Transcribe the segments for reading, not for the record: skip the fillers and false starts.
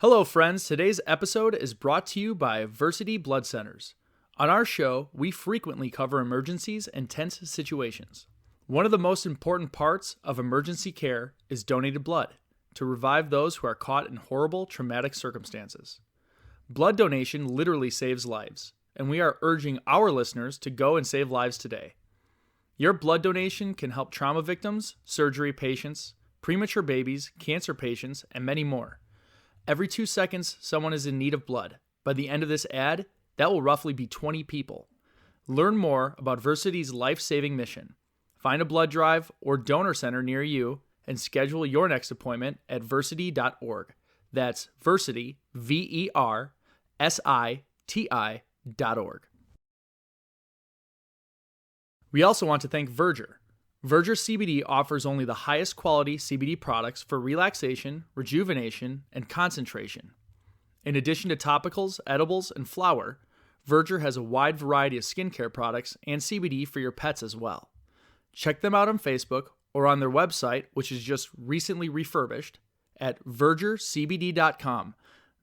Hello, friends. Today's episode is brought to you by Versity Blood Centers. On our show, we frequently cover emergencies and tense situations. One of the most important parts of emergency care is donated blood to revive those who are caught in horrible, traumatic circumstances. Blood donation literally saves lives, and we are urging our listeners to go and save lives today. Your blood donation can help trauma victims, surgery patients, premature babies, cancer patients, and many more. Every 2 seconds, someone is in need of blood. By the end of this ad, that will roughly be 20 people. Learn more about Versity's life-saving mission. Find a blood drive or donor center near you and schedule your next appointment at versity.org. That's Versity, VERSITI.org. We also want to thank Verger. Verger CBD offers only the highest quality CBD products for relaxation, rejuvenation, and concentration. In addition to topicals, edibles, and flower, Verger has a wide variety of skincare products and CBD for your pets as well. Check them out on Facebook or on their website, which is just recently refurbished, at vergercbd.com.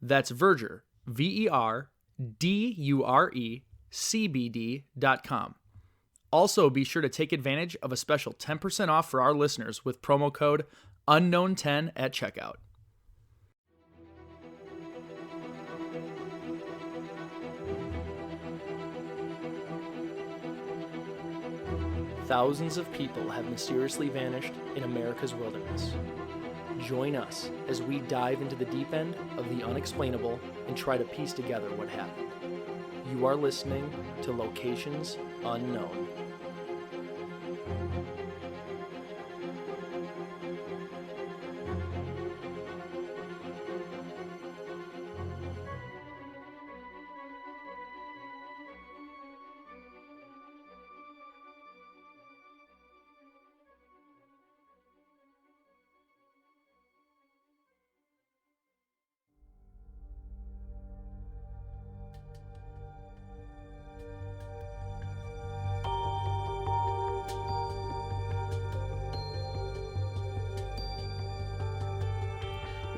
That's Verger, VERDURECBD.com. Also, be sure to take advantage of a special 10% off for our listeners with promo code UNKNOWN10 at checkout. Thousands of people have mysteriously vanished in America's wilderness. Join us as we dive into the deep end of the unexplainable and try to piece together what happened. You are listening to Locations Unknown.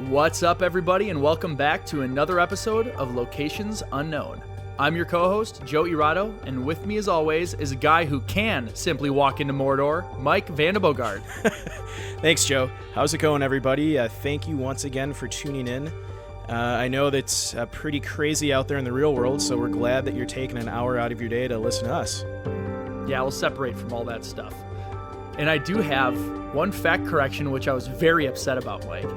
What's up, everybody, and welcome back to another episode of Locations Unknown. I'm your co-host, Joe Irado, and with me, as always, is a guy who can simply walk into Mordor, Mike Vandebogard. Thanks, Joe. How's it going, everybody? Thank you once again for tuning in. I know that's pretty crazy out there in the real world, so we're glad that you're taking an hour out of your day to listen to us. Yeah, we'll separate from all that stuff. And I do have one fact correction, which I was very upset about, Mike.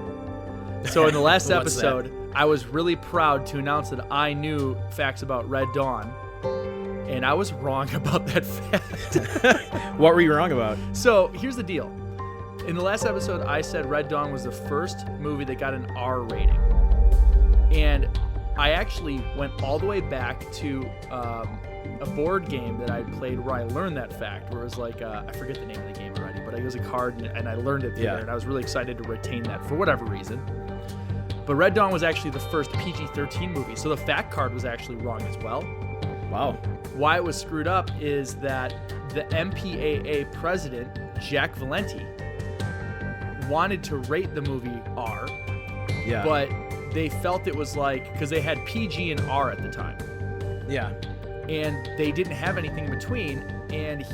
So in the last episode, I was really proud to announce that I knew facts about Red Dawn, and I was wrong about that fact. What were you wrong about? So here's the deal. In the last episode, I said Red Dawn was the first movie that got an R rating. And I actually went all the way back to a board game that I played where I learned that fact, where it was like, I forget the name of the game already, but it was a card, and I learned it there, and I was really excited to retain that for whatever reason. But Red Dawn was actually the first PG-13 movie, so the fact card was actually wrong as well. Wow. Why it was screwed up is that the MPAA president, Jack Valenti, wanted to rate the movie R, but they felt it was like, because they had PG and R at the time. Yeah. And they didn't have anything in between, and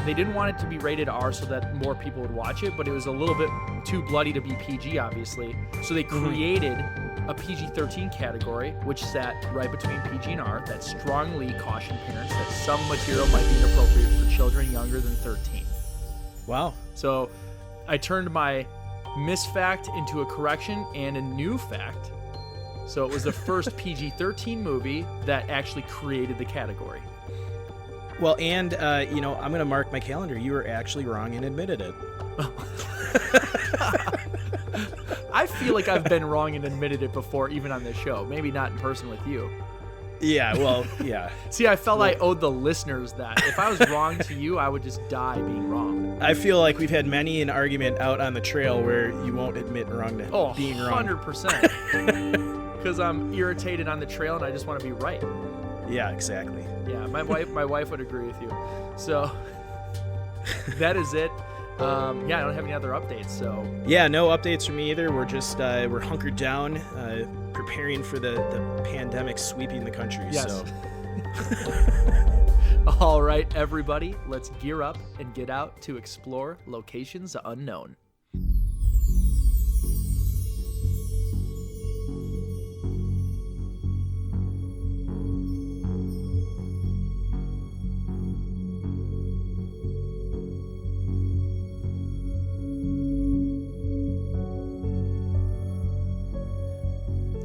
they didn't want it to be rated R so that more people would watch it, but it was a little bit too bloody to be PG, obviously. So they created a PG-13 category, which sat right between PG and R, that strongly cautioned parents that some material might be inappropriate for children younger than 13. Wow. So I turned my misfact into a correction and a new fact. So it was the first PG-13 movie that actually created the category. Well, and, I'm going to mark my calendar. You were actually wrong and admitted it. I feel like I've been wrong and admitted it before, even on this show. Maybe not in person with you. Yeah, well, yeah. See, I felt I owed the listeners that. If I was wrong to you, I would just die being wrong. I feel like we've had many an argument out on the trail where you won't admit being wrong. 100%. Because I'm irritated on the trail and I just want to be right. Yeah, exactly. Yeah, my wife would agree with you. So that is it. Yeah, I don't have any other updates, so... Yeah, no updates from me either. We're just, we're hunkered down, preparing for the pandemic sweeping the country, Yes. so... All right, everybody, let's gear up and get out to explore locations unknown.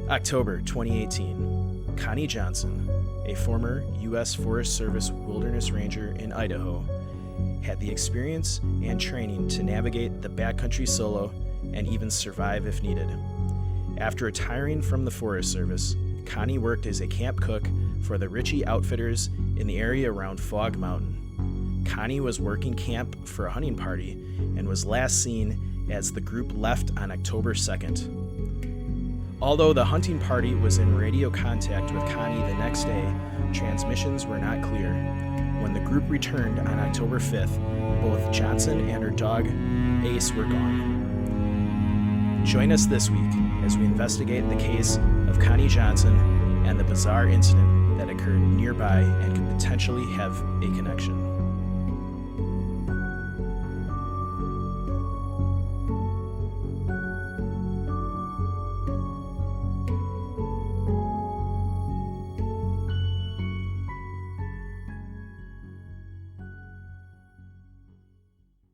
October 2018. Connie Johnson, a former U.S. Forest Service Wilderness Ranger in Idaho, had the experience and training to navigate the backcountry solo and even survive if needed. After retiring from the Forest Service, Connie worked as a camp cook for the Richie Outfitters in the area around Fog Mountain. Connie was working camp for a hunting party and was last seen as the group left on October 2nd. Although the hunting party was in radio contact with Connie the next day, transmissions were not clear. When the group returned on October 5th, both Johnson and her dog, Ace, were gone. Join us this week as we investigate the case of Connie Johnson and the bizarre incident that occurred nearby and could potentially have a connection.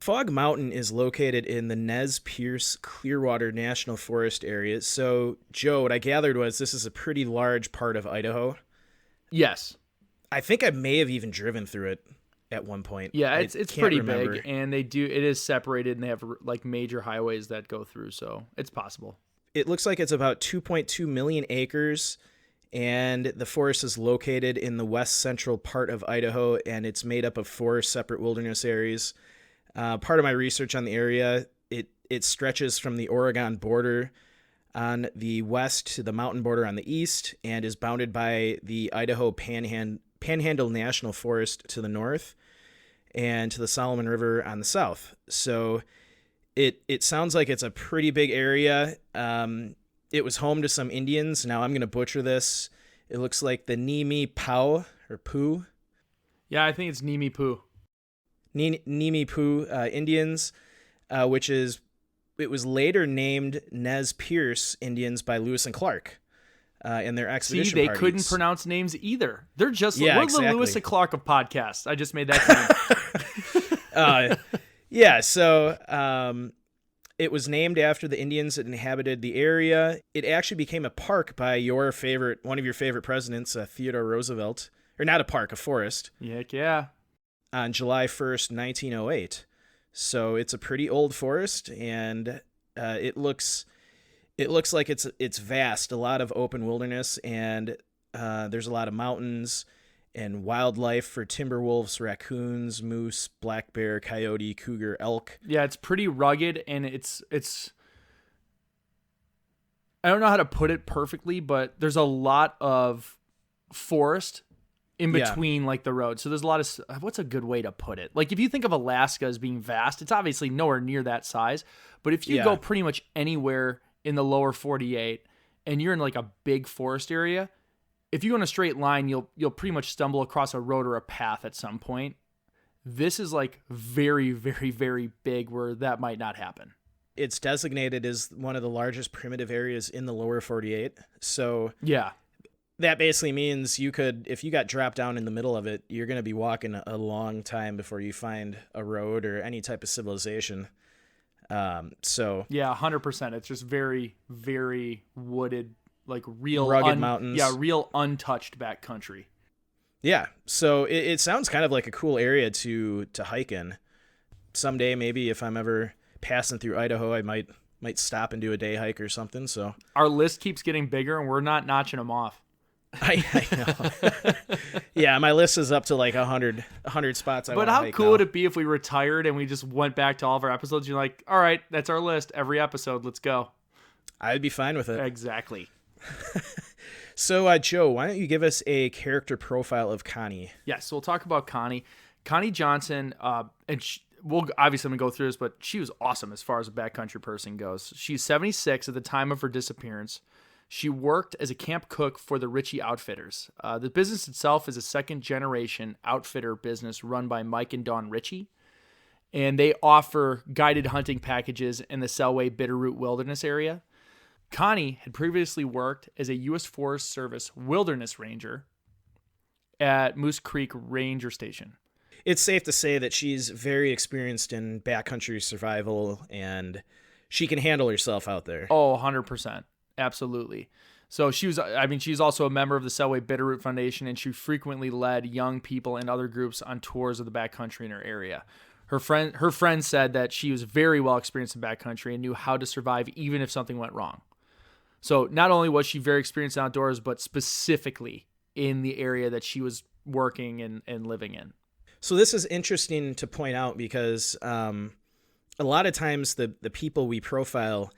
Fog Mountain is located in the Perce Clearwater National Forest area. So, Joe, what I gathered was this is a pretty large part of Idaho. Yes. I think I may have even driven through it at one point. Yeah, it's pretty remember. big, and it is separated, and they have like major highways that go through, so it's possible. It looks like it's about 2.2 million acres, and the forest is located in the west central part of Idaho, and it's made up of 4 separate wilderness areas. Part of my research on the area, it stretches from the Oregon border on the west to the mountain border on the east, and is bounded by the Idaho Panhandle National Forest to the north and to the Solomon River on the south. So it sounds like it's a pretty big area. It was home to some Indians. Now I'm going to butcher this. It looks like the Nimi Pau or Poo. Yeah, I think it's Nimi Poo. Nimi Poo Indians, it was later named Nez Perce Indians by Lewis and Clark in their expedition See, they parties. couldn't pronounce names either. They're just Yeah, we're exactly. the Lewis and Clark of podcasts. I just made that Yeah, so it was named after the Indians that inhabited the area. It actually became a park by one of your favorite presidents, Theodore Roosevelt. Or not a park, a forest. Heck yeah. On July 1st, 1908. So it's a pretty old forest, and it looks like it's vast, a lot of open wilderness, and there's a lot of mountains and wildlife for timber wolves, raccoons, moose, black bear, coyote, cougar, elk. Yeah, it's pretty rugged, and it's I don't know how to put it perfectly, but there's a lot of forest in between like the road. So there's a lot of, what's a good way to put it? Like if you think of Alaska as being vast, it's obviously nowhere near that size, but if you go pretty much anywhere in the lower 48 and you're in like a big forest area, if you go in a straight line, you'll pretty much stumble across a road or a path at some point. This is like very, very, very big where that might not happen. It's designated as one of the largest primitive areas in the lower 48. So yeah. That basically means if you got dropped down in the middle of it, you're going to be walking a long time before you find a road or any type of civilization. So yeah, 100%. It's just very, very wooded, like real rugged mountains. Yeah, real untouched backcountry. Yeah, so it sounds kind of like a cool area to hike in. Someday, maybe if I'm ever passing through Idaho, I might stop and do a day hike or something. So our list keeps getting bigger, and we're not notching them off. I know. Yeah, my list is up to like 100 spots. But how cool would it be if we retired and we just went back to all of our episodes? You're like, all right, that's our list. Every episode, let's go. I'd be fine with it. Exactly. So, Joe, why don't you give us a character profile of Connie? Yeah, so we'll talk about Connie. Connie Johnson, we'll obviously I'm gonna go through this, but she was awesome as far as a backcountry person goes. She's 76 at the time of her disappearance. She worked as a camp cook for the Richie Outfitters. The business itself is a second-generation outfitter business run by Mike and Dawn Richie, and they offer guided hunting packages in the Selway Bitterroot Wilderness area. Connie had previously worked as a U.S. Forest Service wilderness ranger at Moose Creek Ranger Station. It's safe to say that she's very experienced in backcountry survival, and she can handle herself out there. Oh, 100%. Absolutely. So she's also a member of the Selway Bitterroot Foundation, and she frequently led young people and other groups on tours of the backcountry in her area. Her friend said that she was very well experienced in backcountry and knew how to survive even if something went wrong. So not only was she very experienced outdoors, but specifically in the area that she was working and living in. So this is interesting to point out because a lot of times the people we profile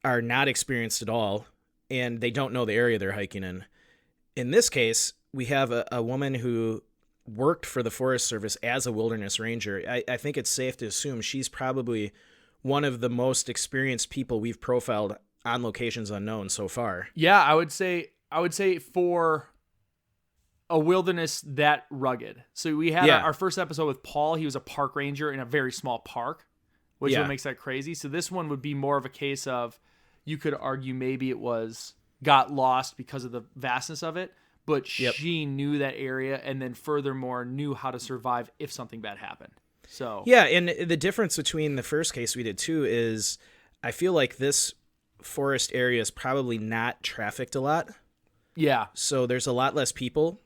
are not experienced at all, and they don't know the area they're hiking in. In this case, we have a woman who worked for the Forest Service as a wilderness ranger. I think it's safe to assume she's probably one of the most experienced people we've profiled on locations unknown so far. Yeah, I would say for a wilderness that rugged. So we had our first episode with Paul. He was a park ranger in a very small park, which is what makes that crazy. So this one would be more of a case of, you could argue maybe it got lost because of the vastness of it, but she knew that area and then furthermore knew how to survive if something bad happened. So yeah, and the difference between the first case we did too is I feel like this forest area is probably not trafficked a lot. Yeah. So there's a lot less people.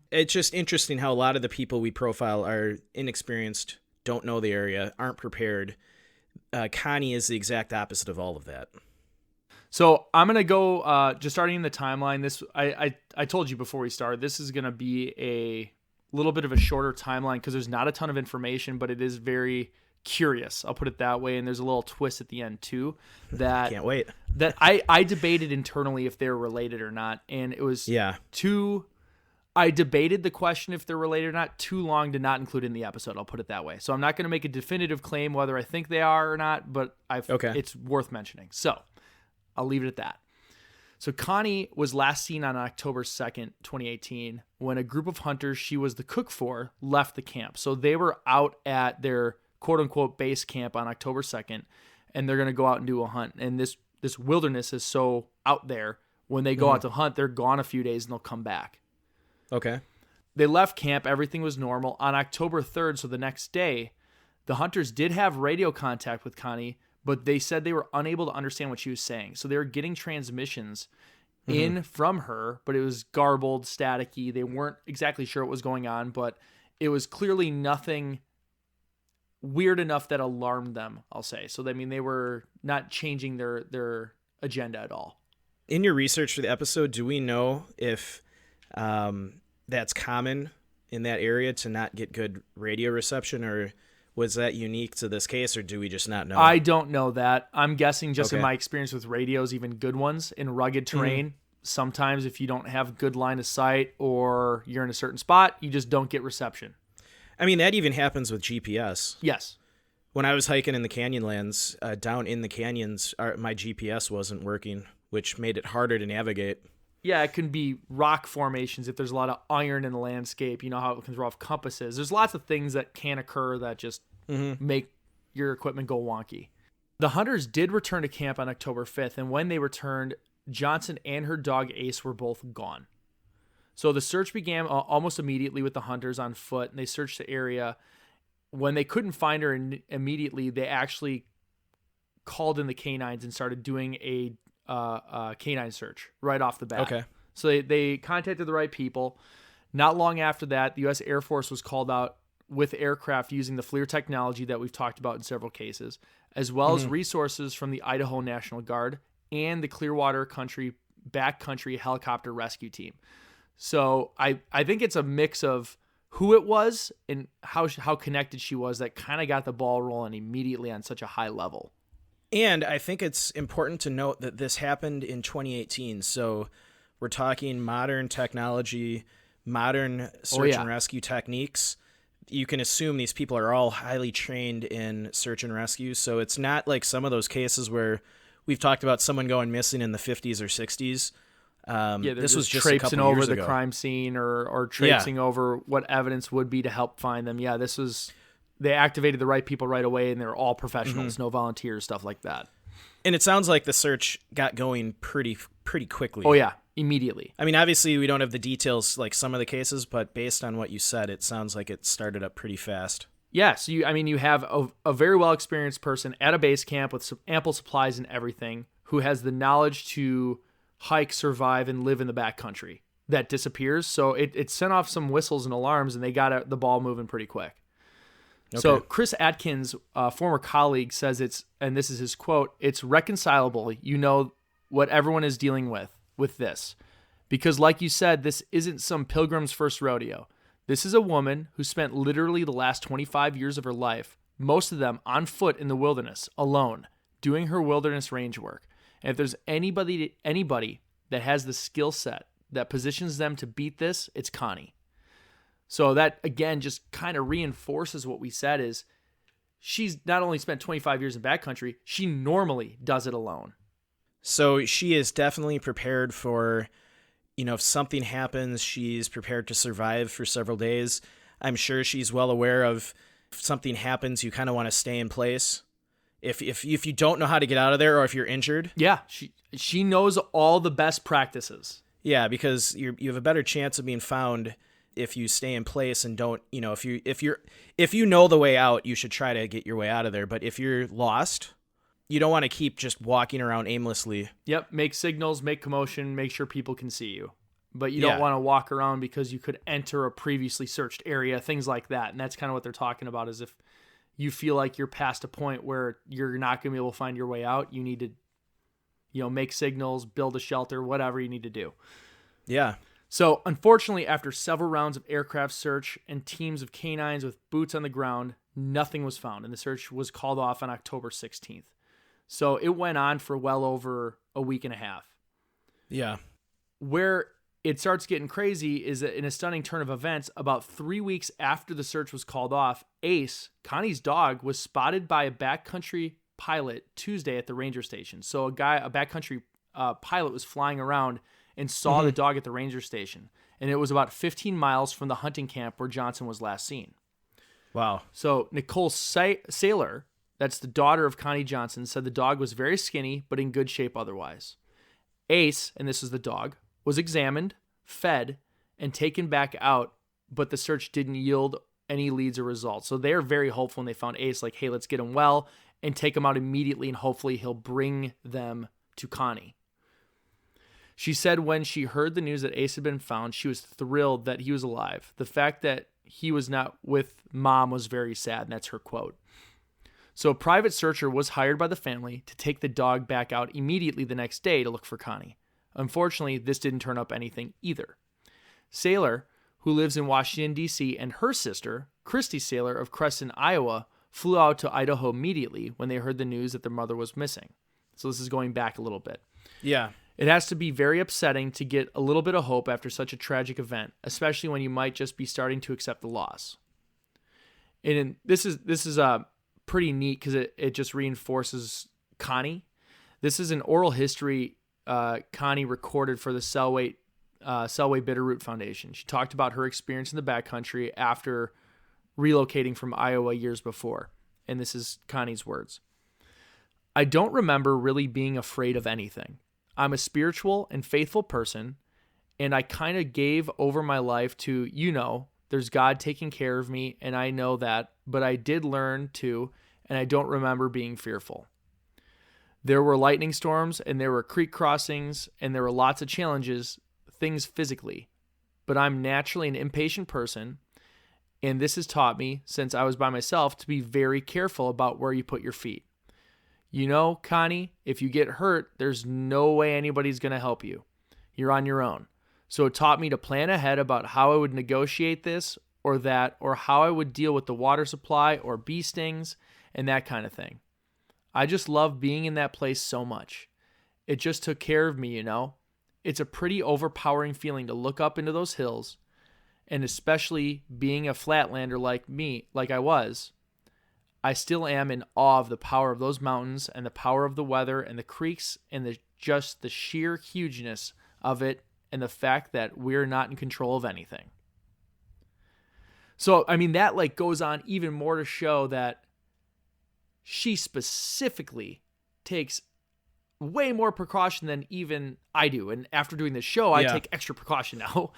It's just interesting how a lot of the people we profile are inexperienced, don't know the area, aren't prepared. Connie is the exact opposite of all of that. So I'm going to go, just starting in the timeline. This I told you before we started, this is going to be a little bit of a shorter timeline because there's not a ton of information, but it is very curious. I'll put it that way. And there's a little twist at the end too. That can't wait. That I debated internally if they're related or not. And it was I debated the question if they're related or not, too long to not include in the episode. I'll put it that way. So I'm not going to make a definitive claim whether I think they are or not, but it's worth mentioning. So I'll leave it at that. So Connie was last seen on October 2nd, 2018, when a group of hunters she was the cook for left the camp. So they were out at their quote-unquote base camp on October 2nd, and they're going to go out and do a hunt. And this wilderness is so out there, when they go out to hunt, they're gone a few days and they'll come back. Okay. They left camp. Everything was normal. On October 3rd, so the next day, the hunters did have radio contact with Connie, but they said they were unable to understand what she was saying. So they were getting transmissions in from her, but it was garbled, staticky. They weren't exactly sure what was going on, but it was clearly nothing weird enough that alarmed them, I'll say. So, I mean, they were not changing their agenda at all. In your research for the episode, do we know if that's common in that area to not get good radio reception, or was that unique to this case, or do we just not know? I don't know that. I'm guessing just in my experience with radios, even good ones in rugged terrain, sometimes if you don't have good line of sight or you're in a certain spot, you just don't get reception. I mean, that even happens with GPS. Yes. When I was hiking in the Canyonlands, down in the canyons, my GPS wasn't working, which made it harder to navigate. Yeah, it can be rock formations if there's a lot of iron in the landscape. You know how it can throw off compasses. There's lots of things that can occur that just make your equipment go wonky. The hunters did return to camp on October 5th, and when they returned, Johnson and her dog Ace were both gone. So the search began almost immediately with the hunters on foot, and they searched the area. When they couldn't find her immediately, they actually called in the canines and started doing a canine search right off the bat. Okay. So they contacted the right people. Not long after that, the U.S. Air Force was called out with aircraft using the FLIR technology that we've talked about in several cases, as well as resources from the Idaho National Guard and the Clearwater backcountry helicopter rescue team. So I think it's a mix of who it was and how connected she was that kind of got the ball rolling immediately on such a high level. And I think it's important to note that this happened in 2018. So we're talking modern technology, modern search and rescue techniques. you can assume these people are all highly trained in search and rescue. So it's not like some of those cases where we've talked about someone going missing in the 50s or 60s. This was just traipsing over the crime scene or traipsing over what evidence would be to help find them. Yeah, they activated the right people right away, and they're all professionals, no volunteers, stuff like that. And it sounds like the search got going pretty quickly. Oh, yeah, immediately. I mean, obviously, we don't have the details like some of the cases, but based on what you said, it sounds like it started up pretty fast. Yes, you have a very well-experienced person at a base camp with some ample supplies and everything who has the knowledge to hike, survive, and live in the backcountry that disappears. So it sent off some whistles and alarms, and they got the ball moving pretty quick. Okay. So Chris Atkins, a former colleague, says and this is his quote, "It's reconcilable, what everyone is dealing with this. Because like you said, this isn't some pilgrim's first rodeo. This is a woman who spent literally the last 25 years of her life, most of them on foot in the wilderness, alone, doing her wilderness range work. And if there's anybody that has the skill set that positions them to beat this, it's Connie." So that, again, just kind of reinforces what we said is she's not only spent 25 years in backcountry, she normally does it alone. So she is definitely prepared for, if something happens, she's prepared to survive for several days. I'm sure she's well aware of if something happens, you kind of want to stay in place. If you don't know how to get out of there or if you're injured. Yeah, she knows all the best practices. Yeah, because you have a better chance of being found if you stay in place and don't, if you know the way out, you should try to get your way out of there. But if you're lost, you don't want to keep just walking around aimlessly. Yep, make signals, make commotion, make sure people can see you. But you don't want to walk around because you could enter a previously searched area, things like that. And that's kind of what they're talking about is if you feel like you're past a point where you're not going to be able to find your way out, you need to, make signals, build a shelter, whatever you need to do. Yeah. So, unfortunately, after several rounds of aircraft search and teams of canines with boots on the ground, nothing was found, and the search was called off on October 16th. So, it went on for well over a week and a half. Yeah. Where it starts getting crazy is that in a stunning turn of events, about 3 weeks after the search was called off, Ace, Connie's dog, was spotted by a backcountry pilot Tuesday at the ranger station. So, a backcountry pilot was flying around and saw the dog at the ranger station. And it was about 15 miles from the hunting camp where Johnson was last seen. Wow. So Nicole Saylor, that's the daughter of Connie Johnson, said the dog was very skinny, but in good shape otherwise. Ace, and this is the dog, was examined, fed, and taken back out, but the search didn't yield any leads or results. So they're very hopeful when they found Ace, like, hey, let's get him well and take him out immediately, and hopefully he'll bring them to Connie. She said when she heard the news that Ace had been found, she was thrilled that he was alive. The fact that he was not with Mom was very sad, and that's her quote. So a private searcher was hired by the family to take the dog back out immediately the next day to look for Connie. Unfortunately, this didn't turn up anything either. Saylor, who lives in Washington, D.C., and her sister, Christy Saylor of Creston, Iowa, flew out to Idaho immediately when they heard the news that their mother was missing. So this is going back a little bit. Yeah. It has to be very upsetting to get a little bit of hope after such a tragic event, especially when you might just be starting to accept the loss. And this is pretty neat because it just reinforces Connie. This is an oral history Connie recorded for the Selway Bitterroot Foundation. She talked about her experience in the backcountry after relocating from Iowa years before. And this is Connie's words. "I don't remember really being afraid of anything. I'm a spiritual and faithful person, and I kind of gave over my life to, there's God taking care of me, and I know that, but I did learn to, and I don't remember being fearful. There were lightning storms, and there were creek crossings, and there were lots of challenges, things physically, but I'm naturally an impatient person, and this has taught me, since I was by myself, to be very careful about where you put your feet. Connie, if you get hurt, there's no way anybody's going to help you. You're on your own. So it taught me to plan ahead about how I would negotiate this or that, or how I would deal with the water supply or bee stings and that kind of thing. I just love being in that place so much. It just took care of me, It's a pretty overpowering feeling to look up into those hills And especially being a flatlander like me, like I was, I still am in awe of the power of those mountains and the power of the weather and the creeks and just the sheer hugeness of it and the fact that we're not in control of anything. So, I mean, that like goes on even more to show that she specifically takes way more precaution than even I do. And after doing this show, I take extra precaution now.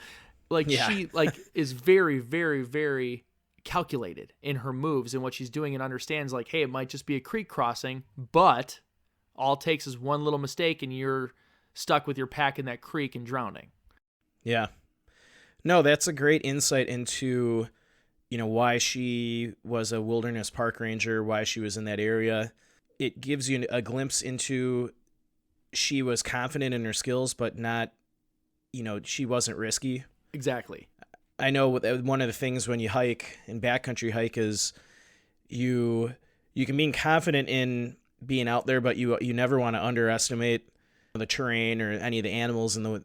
She like is very, very, very calculated in her moves and what she's doing, and understands like, hey, it might just be a creek crossing, but all it takes is one little mistake and you're stuck with your pack in that creek and drowning. Yeah. No, that's a great insight into, why she was a wilderness park ranger, why she was in that area. It gives you a glimpse into she was confident in her skills, but not, she wasn't risky. Exactly. I know one of the things when you hike and backcountry hike is you can be confident in being out there, but you never want to underestimate the terrain or any of the animals in the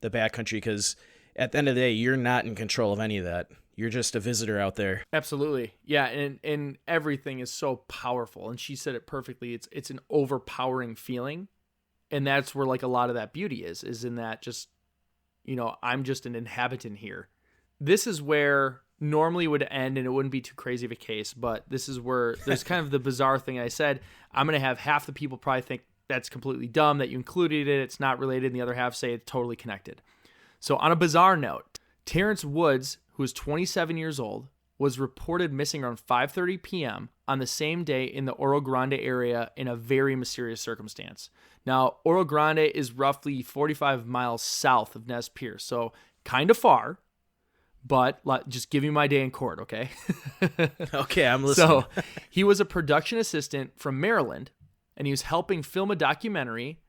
backcountry, because at the end of the day, you're not in control of any of that. You're just a visitor out there. Absolutely. Yeah, and everything is so powerful, and she said it perfectly. It's an overpowering feeling, and that's where like a lot of that beauty is in that just, I'm just an inhabitant here. This is where normally would end, and it wouldn't be too crazy of a case, but this is where there's kind of the bizarre thing I said. I'm going to have half the people probably think that's completely dumb that you included it, it's not related, and the other half say it's totally connected. So on a bizarre note, Terrence Woods, who is 27 years old, was reported missing around 5:30 p.m. on the same day in the Oro Grande area in a very mysterious circumstance. Now, Oro Grande is roughly 45 miles south of Nez Perce, so kind of far, but just give me my day in court, okay? Okay, I'm listening. So he was a production assistant from Maryland, and he was helping film a documentary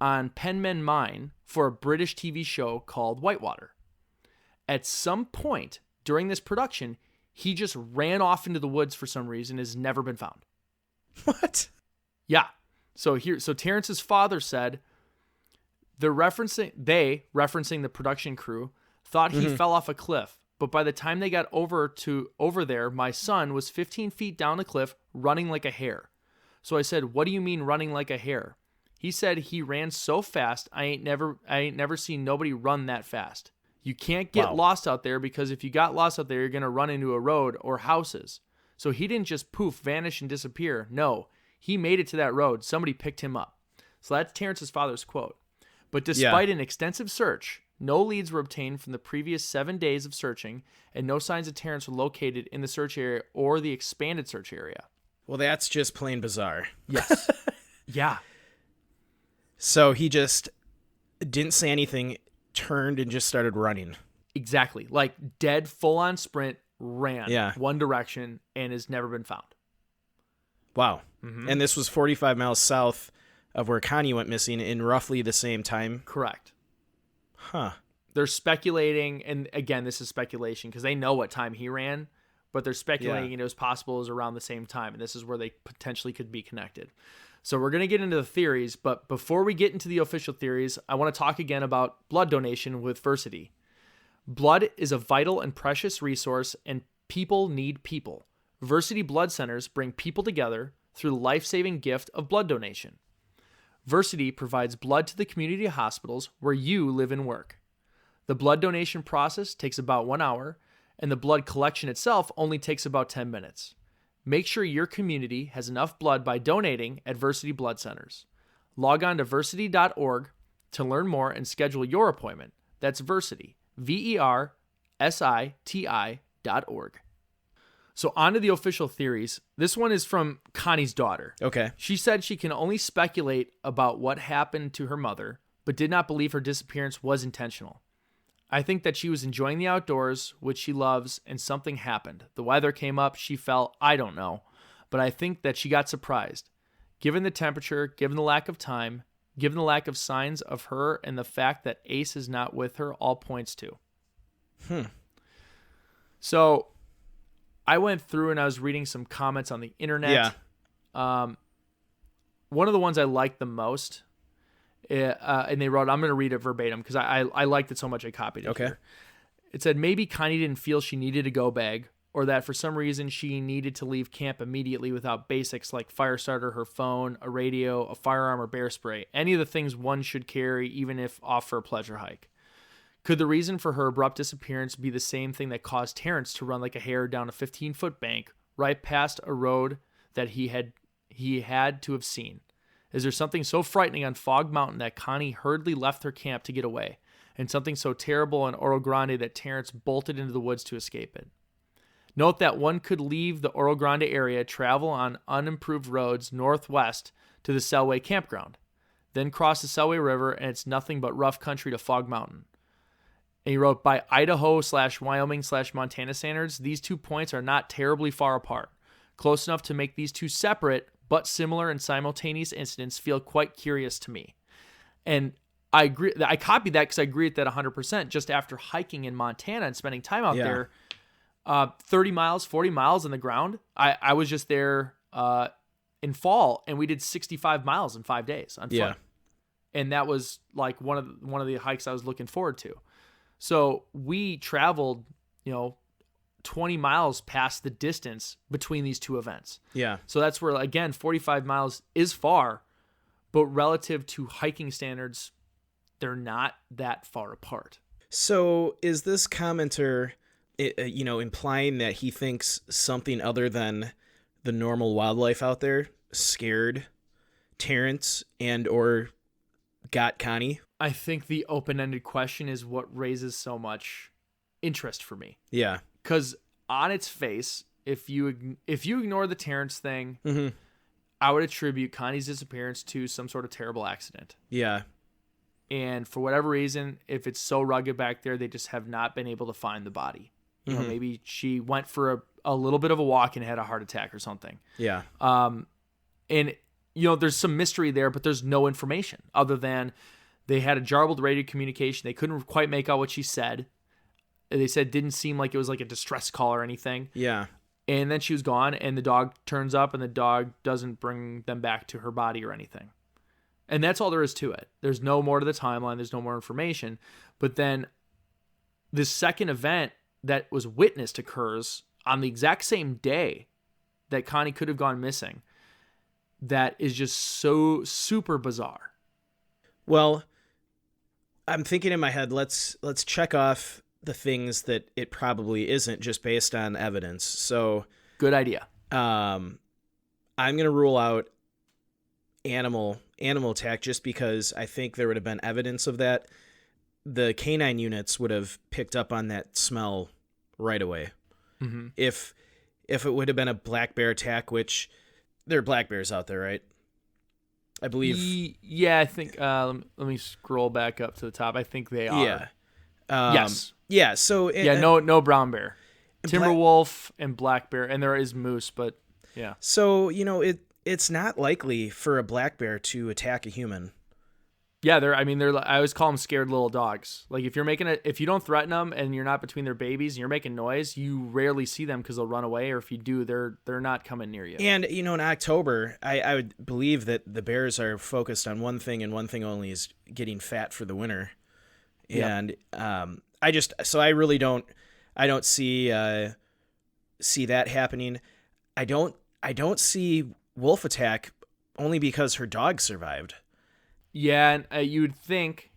on Penman Mine for a British TV show called Whitewater. At some point during this production, he just ran off into the woods for some reason, has never been found. What? Yeah. So Terrence's father said referencing the production crew thought he fell off a cliff, but by the time they got over there, my son was 15 feet down the cliff running like a hare. So I said, "What do you mean running like a hare?" He said he ran so fast, I ain't never seen nobody run that fast. You can't get lost out there, because if you got lost out there, you're going to run into a road or houses. So he didn't just poof, vanish, and disappear. No, he made it to that road. Somebody picked him up. So that's Terrence's father's quote. But despite an extensive search, no leads were obtained from the previous 7 days of searching, and no signs of Terrence were located in the search area or the expanded search area. Well, that's just plain bizarre. Yes. Yeah. So he just didn't say anything, turned and just started running. Exactly. Like dead, full-on sprint, ran one direction, and has never been found. Wow. Mm-hmm. And this was 45 miles south of where Connie went missing in roughly the same time? Correct. Huh. They're speculating, and again, this is speculation because they know what time he ran, but they're speculating it was possible it was around the same time, and this is where they potentially could be connected. So we're going to get into the theories, but before we get into the official theories, I want to talk again about blood donation with Versity. Blood is a vital and precious resource, and people need people. Versity blood centers bring people together through the life-saving gift of blood donation. Versity provides blood to the community hospitals where you live and work. The blood donation process takes about 1 hour, and the blood collection itself only takes about 10 minutes. Make sure your community has enough blood by donating at Versity Blood Centers. Log on to versity.org to learn more and schedule your appointment. That's Versity, VERSITI.org. So on to the official theories. This one is from Connie's daughter. Okay. She said she can only speculate about what happened to her mother, but did not believe her disappearance was intentional. I think that she was enjoying the outdoors, which she loves, and something happened. The weather came up, she fell, I don't know. But I think that she got surprised. Given the temperature, given the lack of time, given the lack of signs of her, and the fact that Ace is not with her, all points to. So I went through and I was reading some comments on the internet. Yeah. One of the ones I liked the most, and they wrote, I'm going to read it verbatim because I liked it so much I copied it here. It said maybe Connie didn't feel she needed a go bag, or that for some reason she needed to leave camp immediately without basics like fire starter, her phone, a radio, a firearm, or bear spray. Any of the things one should carry even if off for a pleasure hike. Could the reason for her abrupt disappearance be the same thing that caused Terrence to run like a hare down a 15-foot bank right past a road that he had to have seen? Is there something so frightening on Fog Mountain that Connie hurriedly left her camp to get away, and something so terrible in Oro Grande that Terrence bolted into the woods to escape it? Note that one could leave the Oro Grande area, travel on unimproved roads northwest to the Selway campground, then cross the Selway River, and it's nothing but rough country to Fog Mountain. And he wrote, by Idaho/Wyoming/Montana standards, these 2 points are not terribly far apart, close enough to make these 2 separate but similar and simultaneous incidents feel quite curious to me. And I agree. I copied that because I agree with that 100%. Just after hiking in Montana and spending time out there, 30 miles, 40 miles on the ground. I was just there in fall, and we did 65 miles in 5 days on foot. Yeah. And that was like one of the hikes I was looking forward to. So we traveled, 20 miles past the distance between these 2 events. Yeah. So that's where, again, 45 miles is far, but relative to hiking standards, they're not that far apart. So is this commenter, implying that he thinks something other than the normal wildlife out there scared Terrence and or got Connie? I think the open-ended question is what raises so much interest for me. Yeah. Because on its face, if you ignore the Terrence thing, mm-hmm. I would attribute Connie's disappearance to some sort of terrible accident. Yeah. And for whatever reason, if it's so rugged back there, they just have not been able to find the body. Mm-hmm. Maybe she went for a little bit of a walk and had a heart attack or something. Yeah. And there's some mystery there, but there's no information other than they had a jarbled radio communication. They couldn't quite make out what she said. They said it didn't seem like it was like a distress call or anything. Yeah. And then she was gone, and the dog turns up, and the dog doesn't bring them back to her body or anything. And that's all there is to it. There's no more to the timeline. There's no more information. But then this second event that was witnessed occurs on the exact same day that Connie could have gone missing. That is just so super bizarre. Well, I'm thinking in my head, let's check off the things that it probably isn't just based on evidence. So good idea. I'm going to rule out animal attack just because I think there would have been evidence of that. The canine units would have picked up on that smell right away. Mm-hmm. If it would have been a black bear attack, which there are black bears out there, right? I believe. Yeah, I think. Let me scroll back up to the top. I think they are. Yeah. Yes. Yeah. So. No brown bear, timber wolf, and black bear, and there is moose, but yeah. So it's not likely for a black bear to attack a human. Yeah, they're. I always call them scared little dogs. Like if you don't threaten them and you're not between their babies and you're making noise, you rarely see them because they'll run away. Or if you do, they're not coming near you. And in October, I would believe that the bears are focused on one thing and one thing only is getting fat for the winter. And I really don't see that happening. I don't see wolf attack only because her dog survived. Yeah, and you would think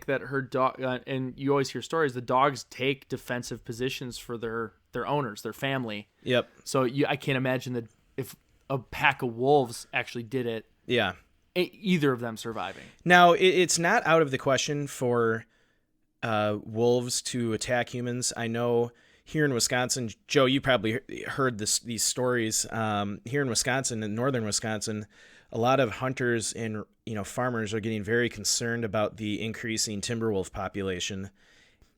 that her dog, and you always hear stories, the dogs take defensive positions for their owners, their family. Yep. So I can't imagine that if a pack of wolves actually did it. Yeah. Either of them surviving. Now, it's not out of the question for wolves to attack humans. I know here in Wisconsin, Joe, you probably heard these stories. Here in Wisconsin, in northern Wisconsin, a lot of hunters and farmers are getting very concerned about the increasing timber wolf population.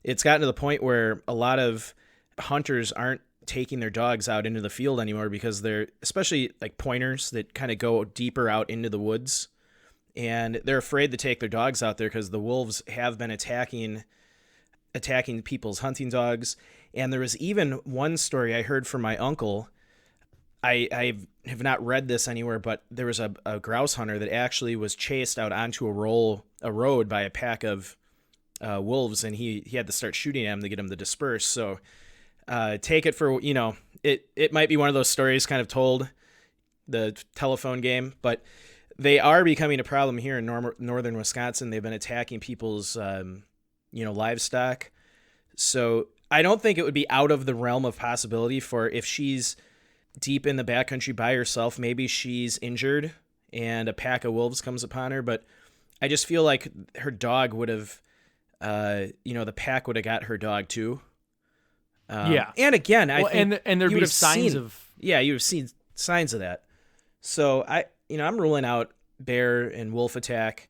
It's gotten to the point where a lot of hunters aren't taking their dogs out into the field anymore because they're, especially like pointers that kind of go deeper out into the woods, and they're afraid to take their dogs out there because the wolves have been attacking people's hunting dogs. And there was even one story I heard from my uncle. I have not read this anywhere, but there was a grouse hunter that actually was chased out onto a road by a pack of wolves, and he had to start shooting at him to get him to disperse. So take it for, it might be one of those stories kind of told, the telephone game, but they are becoming a problem here in northern Wisconsin. They've been attacking people's, livestock. So I don't think it would be out of the realm of possibility for, if she's deep in the backcountry by herself, maybe she's injured and a pack of wolves comes upon her. But I just feel like her dog would have, the pack would have got her dog too. And again, I think and there'd be signs of, you would have seen signs of that. So I'm ruling out bear and wolf attack.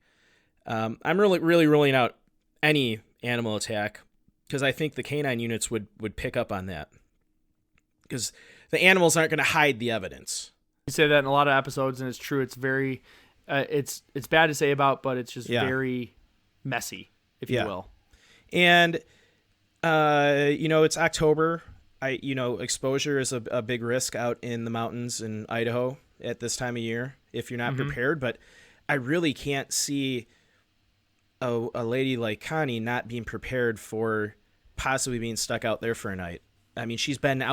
I'm really ruling out any animal attack, because I think the canine units would pick up on that, because the animals aren't going to hide the evidence. You say that in a lot of episodes, and it's true. It's very, it's bad to say about, but it's just very messy, if you will. And, it's October. Exposure is a big risk out in the mountains in Idaho at this time of year if you're not prepared. But I really can't see a lady like Connie not being prepared for possibly being stuck out there for a night. I mean, she's been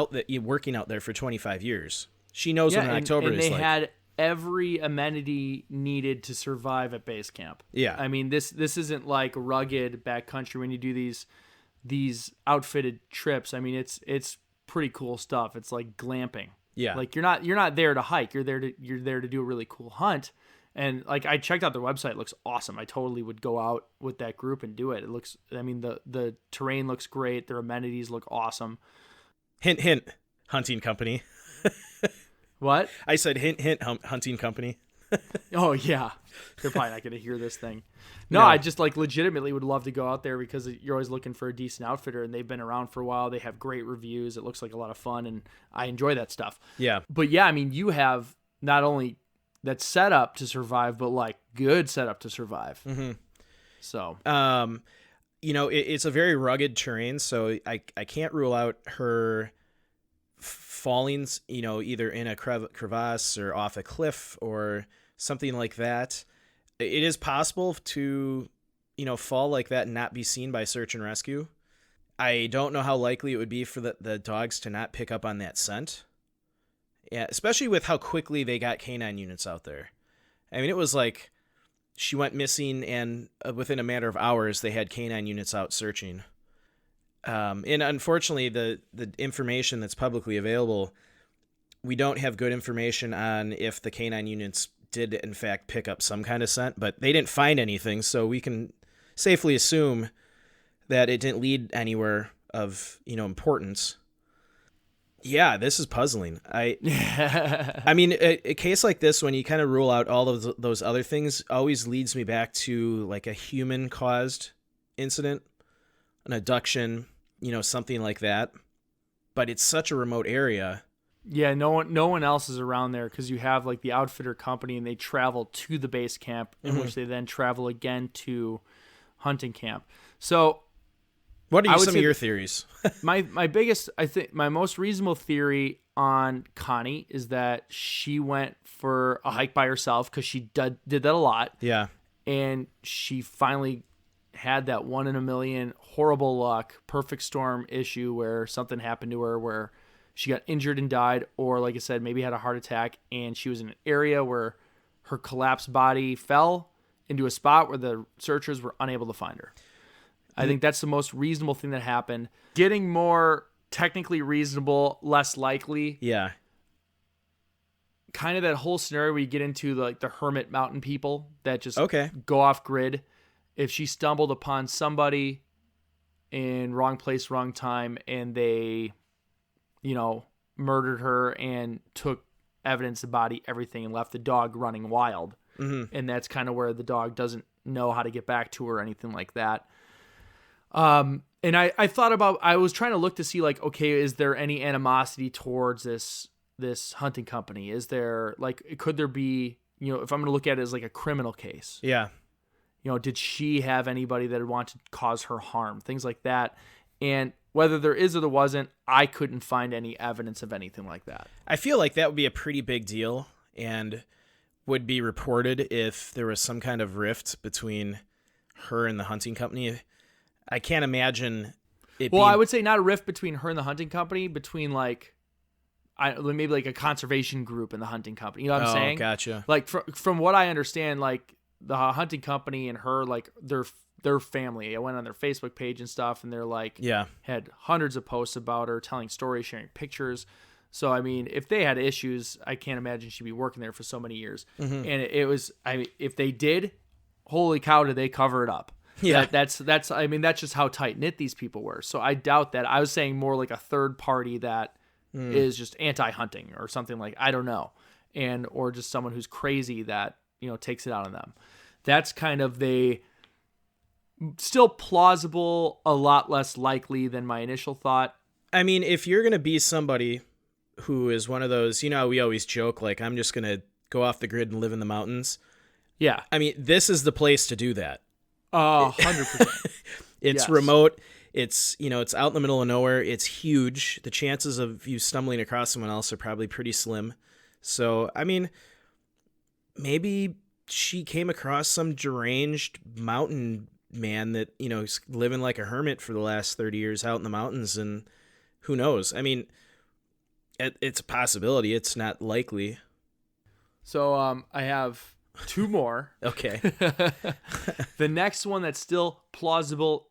working out there for 25 years. She knows what October is like. And they had every amenity needed to survive at base camp. Yeah. I mean, this isn't like rugged backcountry when you do these outfitted trips. I mean, it's pretty cool stuff. It's like glamping. Yeah. Like you're not there to hike. You're there to do a really cool hunt. And like I checked out their website, it looks awesome. I totally would go out with that group and do it. It looks, I mean, the terrain looks great. Their amenities look awesome. Hint, hint, hunting company. What? I said hint, hint, hunting company. Oh yeah. They're probably not going to hear this thing. No, I just like legitimately would love to go out there, because you're always looking for a decent outfitter, and they've been around for a while. They have great reviews. It looks like a lot of fun, and I enjoy that stuff. Yeah. But yeah, I mean, you have not only that set up to survive, but like good setup to survive. Mm-hmm. So, it's a very rugged terrain, so I can't rule out her fallings, either in a crevasse or off a cliff or something like that. It is possible to, fall like that and not be seen by search and rescue. I don't know how likely it would be for the dogs to not pick up on that scent. Yeah, especially with how quickly they got canine units out there. I mean, it was like she went missing, and within a matter of hours, they had canine units out searching. And unfortunately, the information that's publicly available, we don't have good information on if the canine units did in fact pick up some kind of scent, but they didn't find anything, so we can safely assume that it didn't lead anywhere of importance. Yeah, this is puzzling. I mean, a case like this, when you kind of rule out all of those other things, always leads me back to like a human-caused incident, an abduction, something like that. But it's such a remote area. Yeah, no one else is around there, because you have like the outfitter company, and they travel to the base camp, in which they then travel again to hunting camp. So, what are some of your theories? my biggest, I think, my most reasonable theory on Connie is that she went for a hike by herself, because she did that a lot. Yeah, and she finally had that 1 in a million horrible luck, perfect storm issue where something happened to her where she got injured and died, or like I said, maybe had a heart attack, and she was in an area where her collapsed body fell into a spot where the searchers were unable to find her. I think that's the most reasonable thing that happened. Getting more technically reasonable, less likely. Yeah. Kind of that whole scenario where you get into like the hermit mountain people that just go off grid. If she stumbled upon somebody in wrong place, wrong time, and they, murdered her and took evidence, the body, everything, and left the dog running wild. Mm-hmm. And that's kind of where the dog doesn't know how to get back to her or anything like that. And I thought about, I was trying to look to see like, okay, is there any animosity towards this hunting company? Is there could there be, if I'm going to look at it as like a criminal case? Yeah. Did she have anybody that would want to cause her harm? Things like that. And whether there is or there wasn't, I couldn't find any evidence of anything like that. I feel like that would be a pretty big deal and would be reported if there was some kind of rift between her and the hunting company. I can't imagine it Well, being... I would say not a rift between her and the hunting company, between like maybe like a conservation group and the hunting company. You know what I'm saying? Gotcha. Like from what I understand, like the hunting company and her, like their family. I went on their Facebook page and stuff, and they're like, had hundreds of posts about her, telling stories, sharing pictures. So I mean, if they had issues, I can't imagine she'd be working there for so many years. And it was, if they did, holy cow, did they cover it up? Yeah, that's just how tight knit these people were. So I doubt that. I was saying more like a third party that is just anti-hunting or something, like, I don't know, or just someone who's crazy that takes it out on them. That's kind of still plausible, a lot less likely than my initial thought. I mean, if you're gonna be somebody who is one of those, we always joke like, I'm just gonna go off the grid and live in the mountains. Yeah, I mean, this is the place to do that. 100%. It's remote. It's, it's out in the middle of nowhere. It's huge. The chances of you stumbling across someone else are probably pretty slim. So, I mean, maybe she came across some deranged mountain man that, is living like a hermit for the last 30 years out in the mountains, and who knows? I mean, it's a possibility. It's not likely. So, I have two more. Okay. The next one that's still plausible,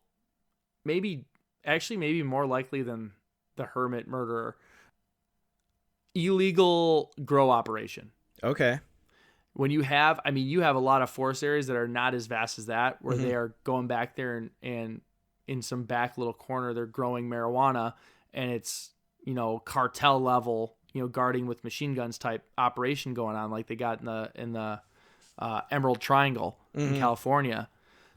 maybe more likely than the hermit murderer. Illegal grow operation. Okay. When you have a lot of forest areas that are not as vast as that, where they are going back there and in some back little corner, they're growing marijuana, and it's, cartel level, guarding with machine guns type operation going on, like they got in the Emerald Triangle in California.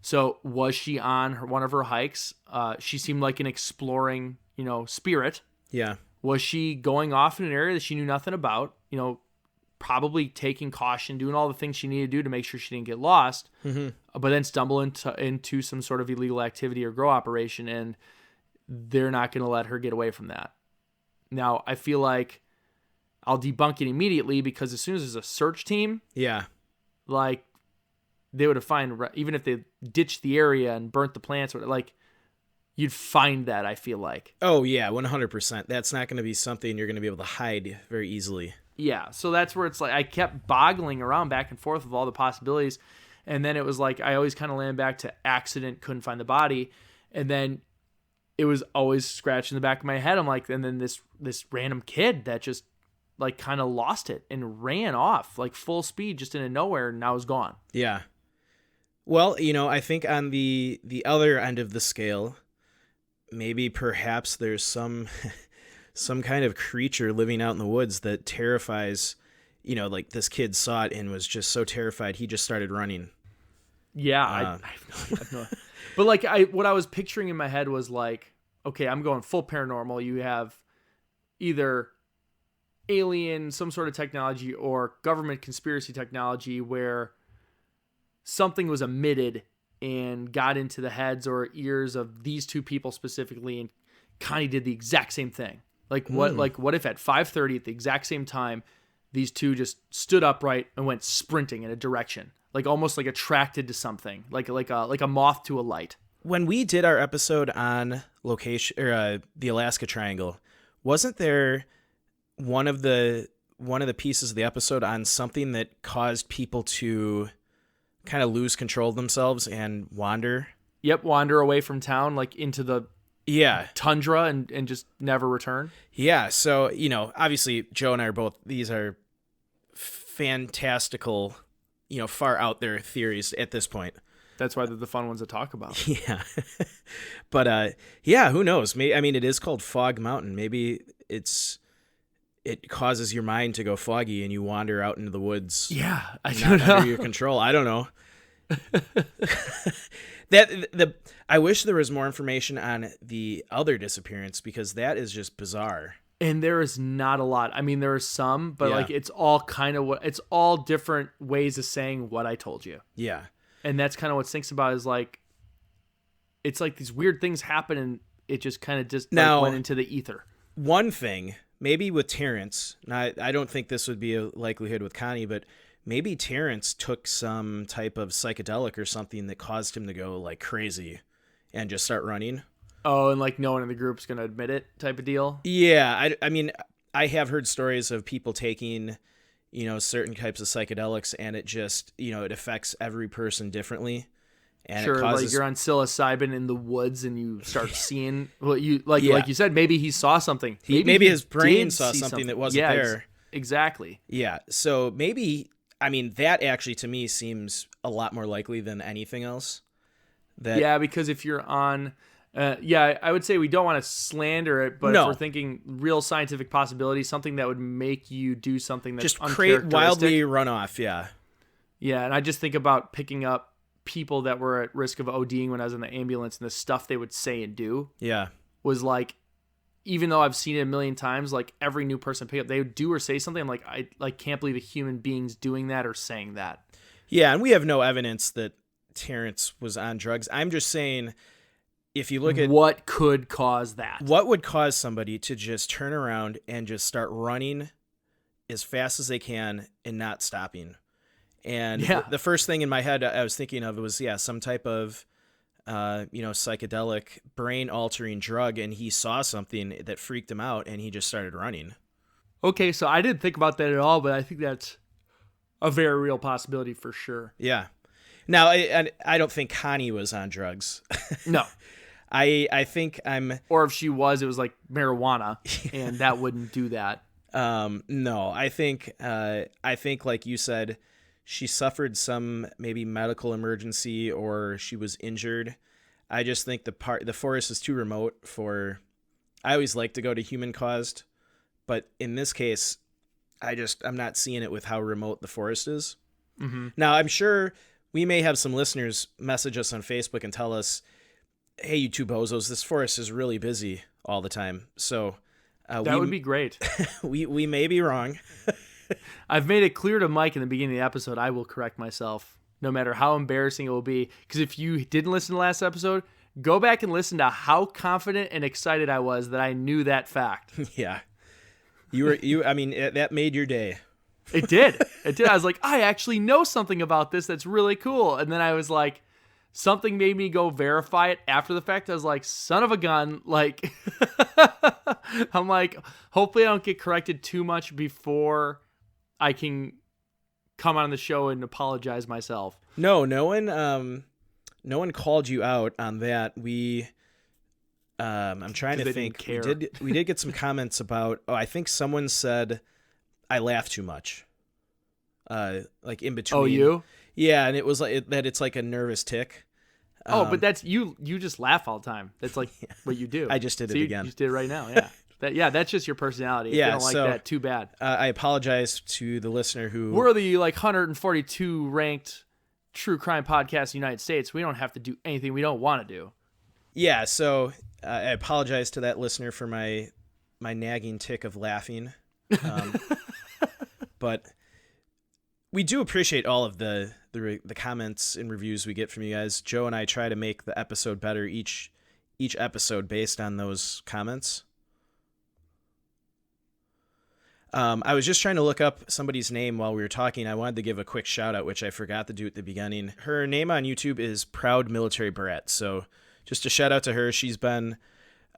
So was she on one of her hikes? She seemed like an exploring, spirit. Yeah. Was she going off in an area that she knew nothing about? Probably taking caution, doing all the things she needed to do to make sure she didn't get lost, but then stumble into some sort of illegal activity or grow operation, and they're not going to let her get away from that. Now, I feel like I'll debunk it immediately, because as soon as there's a search team, like, they would have found, even if they ditched the area and burnt the plants, like, you'd find that, I feel like. Oh, yeah, 100%. That's not going to be something you're going to be able to hide very easily. Yeah, so that's where it's like I kept boggling around back and forth with all the possibilities, and then it was like I always kind of landed back to accident, couldn't find the body, and then it was always scratching the back of my head. I'm like, and then this random kid that just like kind of lost it and ran off like full speed just into nowhere, and now is gone. Yeah. Well, I think on the other end of the scale, maybe perhaps there's some kind of creature living out in the woods that terrifies, like this kid saw it and was just so terrified he just started running. Yeah, I have no but like what I was picturing in my head was like, okay, I'm going full paranormal. You have either alien, some sort of technology, or government conspiracy technology where something was emitted and got into the heads or ears of these two people specifically, and Connie did the exact same thing. Like what if at 5:30 at the exact same time, these two just stood upright and went sprinting in a direction, like almost like attracted to something, like a moth to a light. When we did our episode on location or the Alaska Triangle, wasn't there one of the pieces of the episode on something that caused people to kind of lose control of themselves and wander? Yep, wander away from town, like into the tundra and just never return. Yeah, so obviously Joe and I are both, these are fantastical, far out there theories at this point. That's why they're the fun ones to talk about. Yeah. But who knows? It is called Fog Mountain. Maybe it causes your mind to go foggy and you wander out into the woods. Yeah, I don't know. Under your control. I don't know. I wish there was more information on the other disappearance, because that is just bizarre. And there is not a lot. There are some, but like it's all it's all different ways of saying what I told you. Yeah. And that's kind of what stinks about is like, it's like these weird things happen and it just kind of just went into the ether. One thing, maybe with Terrence, now I don't think this would be a likelihood with Connie, but maybe Terrence took some type of psychedelic or something that caused him to go like crazy and just start running. Oh, and like no one in the group's going to admit it type of deal? Yeah, I mean, I have heard stories of people taking, certain types of psychedelics, and it just, it affects every person differently. And sure, it causes... like you're on psilocybin in the woods and you start seeing what you like you said, maybe he saw something. Maybe his brain saw something that wasn't there. Exactly. Yeah. So maybe, I mean, that actually to me seems a lot more likely than anything else. Yeah, because if you're on I would say we don't want to slander it, but if we're thinking real scientific possibility, something that would make you do something that's just create wildly runoff. Yeah. Yeah. And I just think about picking up people that were at risk of ODing when I was in the ambulance, and the stuff they would say and do was like, even though I've seen it a million times, like every new person pick up, they would do or say something. I'm like, I can't believe a human being's doing that or saying that. Yeah. And we have no evidence that Terrence was on drugs. I'm just saying, if you look at what could cause that, what would cause somebody to just turn around and just start running as fast as they can and not stopping. And the first thing in my head I was thinking of was, some type of, psychedelic brain altering drug. And he saw something that freaked him out and he just started running. Okay. So I didn't think about that at all, but I think that's a very real possibility for sure. Yeah. Now, I don't think Connie was on drugs. No. I think or if she was, it was like marijuana, and that wouldn't do that. No, I think like you said, she suffered some maybe medical emergency or she was injured. I just think the forest is too remote for. I always like to go to human caused, but in this case, I'm not seeing it with how remote the forest is. Mm-hmm. Now, I'm sure we may have some listeners message us on Facebook and tell us, hey, you two bozos, this forest is really busy all the time. So that would be great. we may be wrong. I've made it clear to Mike in the beginning of the episode, I will correct myself, no matter how embarrassing it will be. Because if you didn't listen to the last episode, go back and listen to how confident and excited I was that I knew that fact. Yeah. That made your day. It did. I was like, I actually know something about this that's really cool. And then I was like, something made me go verify it after the fact. I was like, son of a gun. Like, I'm like, hopefully I don't get corrected too much before I can come on the show and apologize myself. No one called you out on that. I'm trying to think. We did get some comments about, I think someone said I laugh too much. Like in between. Oh, you? Yeah, and it was like that. It's like a nervous tick. But that's you. You just laugh all the time. That's like what you do. I just did it again. You just did it right now. Yeah. That's just your personality. If you don't like that, too bad. I apologize to the listener who. We're the 142 ranked true crime podcast in the United States. We don't have to do anything we don't want to do. Yeah. So I apologize to that listener for my nagging tick of laughing. But we do appreciate all of the comments and reviews we get from you guys. Joe and I try to make the episode better each episode based on those comments. I was just trying to look up somebody's name while we were talking. I wanted to give a quick shout out, which I forgot to do at the beginning. Her name on YouTube is Proud Military Beret. So just a shout out to her. She's been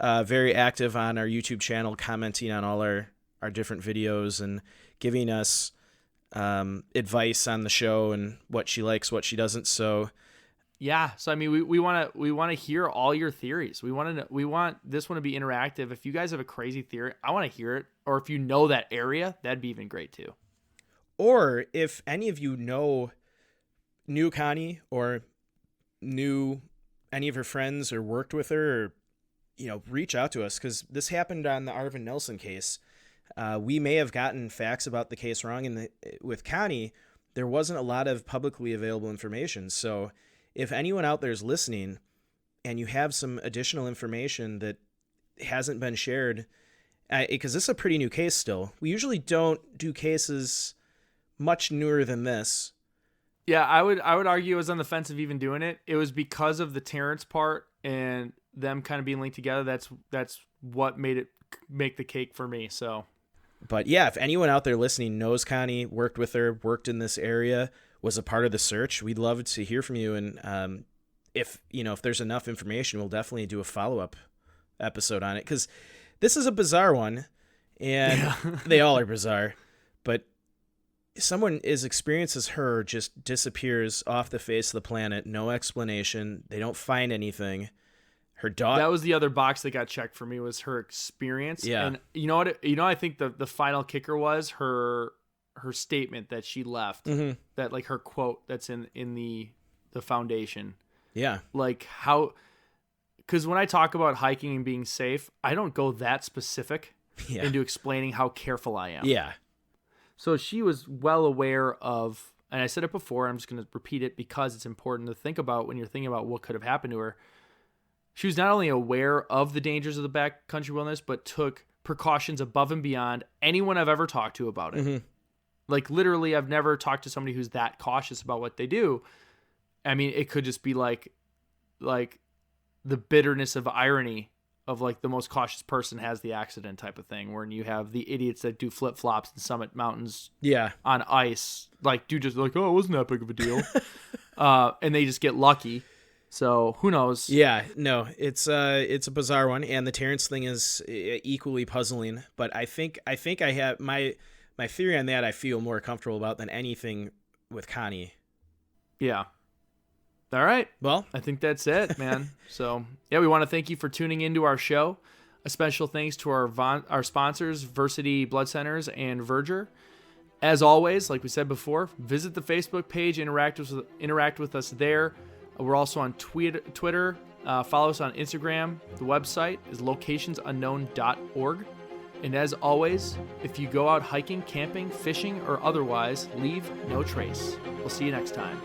very active on our YouTube channel, commenting on all our different videos and giving us advice on the show and what she likes, what she doesn't. So yeah. So I mean, we want to hear all your theories. We want this one to be interactive. If you guys have a crazy theory, I want to hear it. Or if you know that area, that'd be even great too. Or if any of you knew Connie or knew any of her friends or worked with her, or reach out to us, because this happened on the Arvin Nelson case. We may have gotten facts about the case wrong. And with Connie, there wasn't a lot of publicly available information. So if anyone out there is listening and you have some additional information that hasn't been shared, because this is a pretty new case still. We usually don't do cases much newer than this. Yeah, I would argue I was on the fence of even doing it. It was because of the Terrence part and them kind of being linked together. That's what made it make the cake for me. So, but yeah, if anyone out there listening knows Connie, worked with her, worked in this area, was a part of the search, we'd love to hear from you. And if there's enough information, we'll definitely do a follow-up episode on it, because this is a bizarre one, and they all are bizarre, but someone as experienced as her just disappears off the face of the planet, no explanation. They don't find anything. Her daughter. That was the other box that got checked for me, was her experience. Yeah. And you know what? I think the final kicker was her statement that she left. Mm-hmm. That, like, her quote that's in the foundation. Yeah. Like, how, because when I talk about hiking and being safe, I don't go that specific into explaining how careful I am. Yeah. So she was well aware of, and I said it before, I'm just going to repeat it because it's important to think about when you're thinking about what could have happened to her. She was not only aware of the dangers of the backcountry wilderness, but took precautions above and beyond anyone I've ever talked to about it. Mm-hmm. Like, literally, I've never talked to somebody who's that cautious about what they do. I mean, it could just be like the bitterness of irony of, like, the most cautious person has the accident type of thing, where you have the idiots that do flip-flops and summit mountains on ice. Like, do just like, oh, it wasn't that big of a deal. And they just get lucky. So who knows? Yeah, no, it's a bizarre one, and the Terrence thing is equally puzzling. But I think I have my theory on that I feel more comfortable about than anything with Connie. Yeah. All right. Well, I think that's it, man. So yeah, we want to thank you for tuning into our show. A special thanks to our sponsors, Versity Blood Centers and Verger. As always, like we said before, visit the Facebook page, interact with us there. We're also on Twitter. Follow us on Instagram. The website is locationsunknown.org. And as always, if you go out hiking, camping, fishing, or otherwise, leave no trace. We'll see you next time.